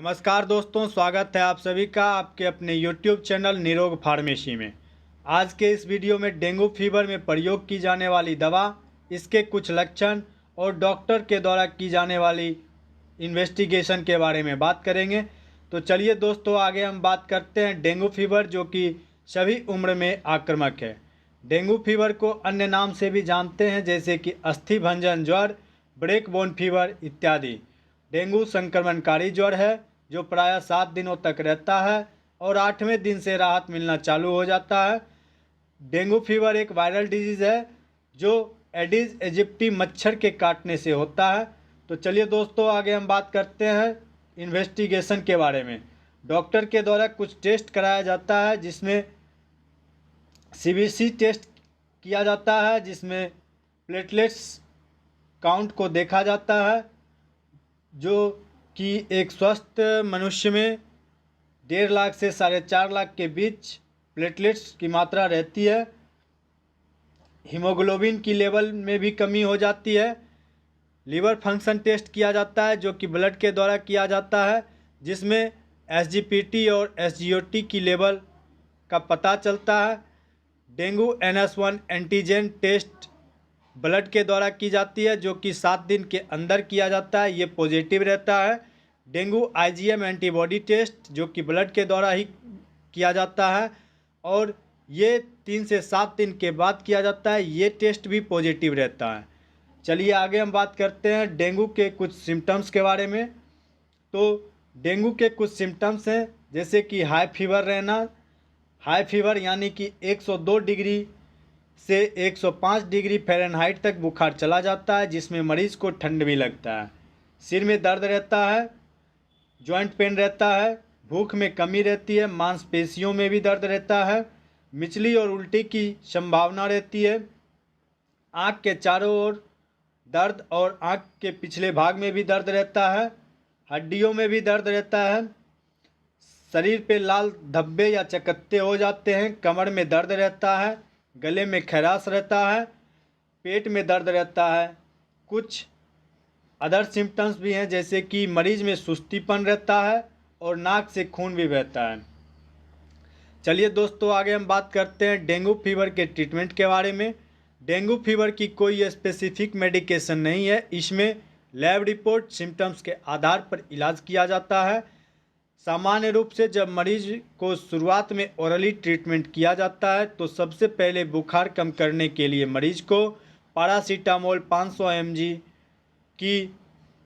नमस्कार दोस्तों, स्वागत है आप सभी का आपके अपने YouTube चैनल निरोग फार्मेसी में। आज के इस वीडियो में डेंगू फीवर में प्रयोग की जाने वाली दवा, इसके कुछ लक्षण और डॉक्टर के द्वारा की जाने वाली इन्वेस्टिगेशन के बारे में बात करेंगे। तो चलिए दोस्तों, आगे हम बात करते हैं डेंगू फीवर, जो कि सभी उम्र में आक्रामक है। डेंगू फीवर को अन्य नाम से भी जानते हैं, जैसे कि अस्थि भंजन ज्वर, ब्रेक बोन फीवर इत्यादि। डेंगू संक्रमणकारी ज्वर है जो प्रायः 7 दिनों तक रहता है और 8वें दिन से राहत मिलना चालू हो जाता है। डेंगू फीवर एक वायरल डिजीज़ है जो एडिस एजिप्टी मच्छर के काटने से होता है। तो चलिए दोस्तों, आगे हम बात करते हैं इन्वेस्टिगेशन के बारे में। डॉक्टर के द्वारा कुछ टेस्ट कराया जाता है, जिसमें सीबीसी टेस्ट किया जाता है, जिसमें प्लेटलेट्स काउंट को देखा जाता है, जो कि एक स्वस्थ मनुष्य में 1.5 लाख से 4.5 लाख के बीच प्लेटलेट्स की मात्रा रहती है। हीमोग्लोबिन की लेवल में भी कमी हो जाती है। लीवर फंक्शन टेस्ट किया जाता है, जो कि ब्लड के द्वारा किया जाता है, जिसमें एसजीपीटी और एसजीओटी की लेवल का पता चलता है। Dengue NS1 antigen test blood के द्वारा की जाती है, जो कि 7 दिन के अंदर किया जाता है, ये पॉजिटिव रहता है। डेंगू IgM एंटीबॉडी टेस्ट, जो कि ब्लड के द्वारा ही किया जाता है, और ये 3 से 7 दिन के बाद किया जाता है, ये टेस्ट भी पॉजिटिव रहता है। चलिए आगे हम बात करते हैं डेंगू के कुछ सिम्टम्स के बारे में। तो डेंगू के कुछ सिम्टम्स हैं, जैसे कि हाई फीवर रहना। हाई फीवर यानी कि 102 डिग्री से 105 डिग्री फ़ारेनहाइट तक बुखार चला जाता है, जिसमें मरीज़ को ठंड भी लगता है। सिर में दर्द रहता है, जॉइंट पेन रहता है, भूख में कमी रहती है, मांसपेशियों में भी दर्द रहता है, मिचली और उल्टी की संभावना रहती है, आँख के चारों ओर दर्द और आँख के पिछले भाग में भी दर्द रहता है, हड्डियों में भी दर्द रहता है, शरीर पे लाल धब्बे या चकत्ते हो जाते हैं, कमर में दर्द रहता है, गले में खराश रहता है, पेट में दर्द रहता है। कुछ अदर सिम्टम्स भी हैं, जैसे कि मरीज़ में सुस्तीपन रहता है और नाक से खून भी बहता है। चलिए दोस्तों, आगे हम बात करते हैं डेंगू फीवर के ट्रीटमेंट के बारे में। डेंगू फीवर की कोई स्पेसिफिक मेडिकेशन नहीं है। इसमें लैब रिपोर्ट सिम्टम्स के आधार पर इलाज किया जाता है। सामान्य रूप से जब मरीज को शुरुआत में ओरली ट्रीटमेंट किया जाता है, तो सबसे पहले बुखार कम करने के लिए मरीज को पैरासीटामोल 500 mg की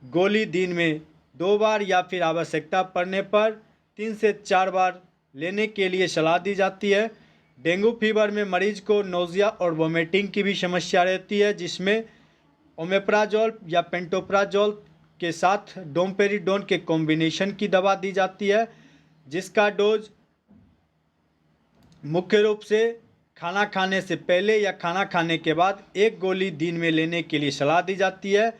गोली दिन में 2 बार या फिर आवश्यकता पड़ने पर 3 से 4 बार लेने के लिए सलाह दी जाती है। डेंगू फीवर में मरीज को नोज़िया और वोमिटिंग की भी समस्या रहती है, जिसमें ओमेप्राजोल या पेंटोप्राजोल के साथ डोमपेरिडोन के कॉम्बिनेशन की दवा दी जाती है, जिसका डोज मुख्य रूप से खाना खाने से पहले या खाना खाने के बाद 1 गोली दिन में लेने के लिए सलाह दी जाती है।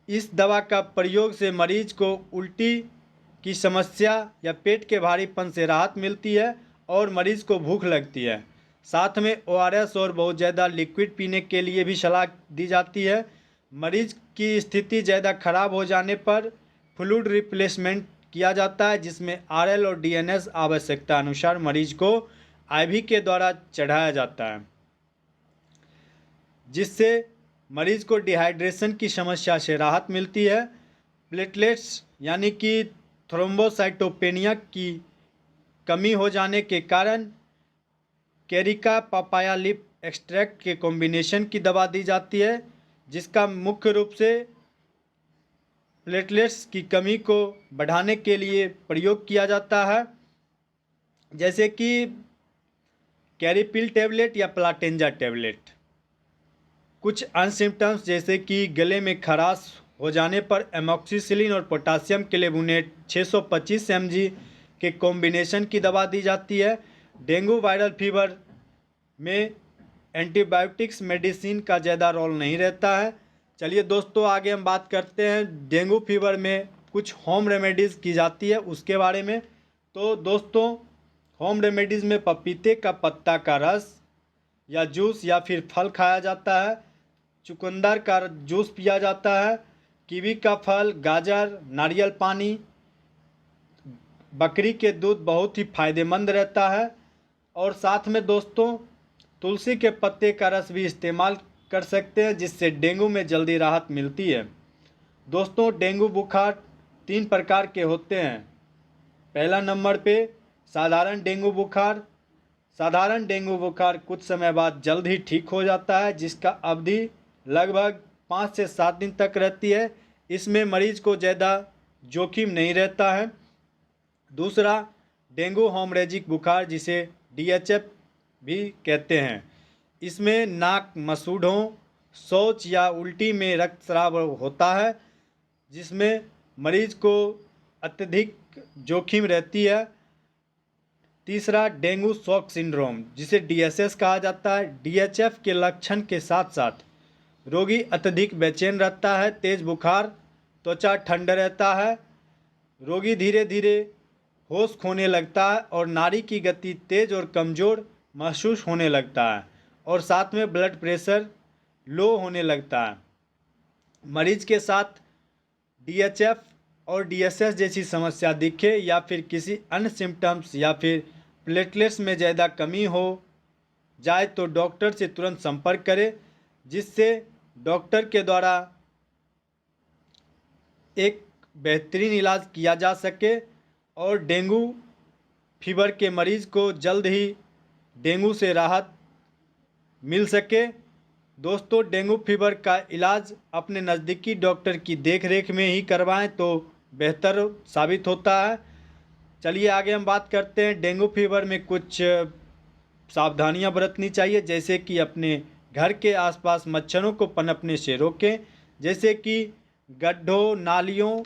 इस दवा का प्रयोग से मरीज को उल्टी की समस्या या पेट के भारीपन से राहत मिलती है और मरीज को भूख लगती है। साथ में ORS और बहुत ज़्यादा लिक्विड पीने के लिए भी सलाह दी जाती है। मरीज की स्थिति ज़्यादा खराब हो जाने पर फ्लूइड रिप्लेसमेंट किया जाता है, जिसमें RL और DNS आवश्यकता अनुसार मरीज को IV के द्वारा चढ़ाया जाता है, जिससे मरीज को डिहाइड्रेशन की समस्या से राहत मिलती है। प्लेटलेट्स यानी कि थ्रोम्बोसाइटोपेनिया की कमी हो जाने के कारण कैरिका पपाया लीफ एक्सट्रैक्ट के कॉम्बिनेशन की दवा दी जाती है, जिसका मुख्य रूप से प्लेटलेट्स की कमी को बढ़ाने के लिए प्रयोग किया जाता है, जैसे कि कैरिपिल टैबलेट या प्लाटेंजा टैबलेट। कुछ अन्य सिम्टम्स, जैसे कि गले में खराश हो जाने पर एमॉक्सिसिलिन और पोटासियम क्लेबुनेट 625 mg के कॉम्बिनेशन की दवा दी जाती है। डेंगू वायरल फीवर में एंटीबायोटिक्स मेडिसिन का ज़्यादा रोल नहीं रहता है। चलिए दोस्तों, आगे हम बात करते हैं डेंगू फीवर में कुछ होम रेमेडीज़ की जाती है उसके बारे में। तो दोस्तों, होम रेमेडीज़ में पपीते का पत्ता का रस या जूस या फिर फल खाया जाता है, चुकंदर का जूस पिया जाता है, कीवी का फल, गाजर, नारियल पानी, बकरी के दूध बहुत ही फायदेमंद रहता है। और साथ में दोस्तों तुलसी के पत्ते का रस भी इस्तेमाल कर सकते हैं, जिससे डेंगू में जल्दी राहत मिलती है। दोस्तों डेंगू बुखार 3 प्रकार के होते हैं। पहला नंबर पे साधारण डेंगू बुखार। साधारण डेंगू बुखार कुछ समय बाद जल्द ही ठीक हो जाता है, जिसका अवधि लगभग 5 से 7 दिन तक रहती है। इसमें मरीज को ज़्यादा जोखिम नहीं रहता है। दूसरा डेंगू हेमोरेजिक बुखार, जिसे DHF भी कहते हैं। इसमें नाक, मसूड़ों, शौच या उल्टी में रक्तस्राव होता है, जिसमें मरीज को अत्यधिक जोखिम रहती है। तीसरा डेंगू शॉक सिंड्रोम, जिसे DSS कहा जाता है। DHF के लक्षण के साथ साथ रोगी अत्यधिक बेचैन रहता है, तेज बुखार, त्वचा ठंडा रहता है, रोगी धीरे धीरे होश खोने लगता है और नाड़ी की गति तेज और कमज़ोर महसूस होने लगता है, और साथ में ब्लड प्रेशर लो होने लगता है। मरीज के साथ DHF और DSS जैसी समस्या दिखे या फिर किसी अन्य सिम्टम्स या फिर प्लेटलेट्स में ज़्यादा कमी हो जाए तो डॉक्टर से तुरंत संपर्क करें, जिससे डॉक्टर के द्वारा एक बेहतरीन इलाज किया जा सके और डेंगू फीवर के मरीज़ को जल्द ही डेंगू से राहत मिल सके। दोस्तों डेंगू फीवर का इलाज अपने नज़दीकी डॉक्टर की देखरेख में ही करवाएं तो बेहतर साबित होता है। चलिए आगे हम बात करते हैं। डेंगू फीवर में कुछ सावधानियां बरतनी चाहिए, जैसे कि अपने घर के आसपास मच्छरों को पनपने से रोकें, जैसे कि गड्ढों, नालियों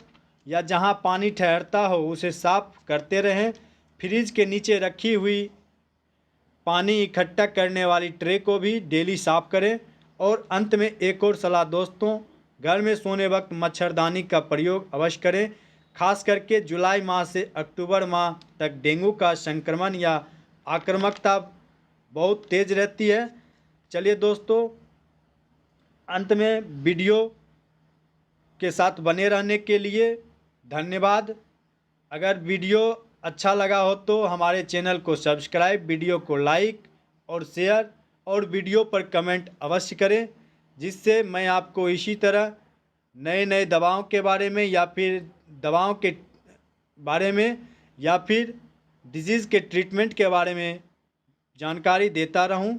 या जहां पानी ठहरता हो उसे साफ करते रहें। फ्रिज के नीचे रखी हुई पानी इकट्ठा करने वाली ट्रे को भी डेली साफ करें। और अंत में एक और सलाह दोस्तों, घर में सोने वक्त मच्छरदानी का प्रयोग अवश्य करें। खास करके जुलाई माह से अक्टूबर माह तक डेंगू का संक्रमण या आक्रामकता बहुत तेज़ रहती है। चलिए दोस्तों, अंत में वीडियो के साथ बने रहने के लिए धन्यवाद। अगर वीडियो अच्छा लगा हो तो हमारे चैनल को सब्सक्राइब, वीडियो को लाइक और शेयर और वीडियो पर कमेंट अवश्य करें, जिससे मैं आपको इसी तरह नए नए दवाओं के बारे में या फिर दवाओं के बारे में या फिर डिजीज़ के ट्रीटमेंट के बारे में जानकारी देता रहूं।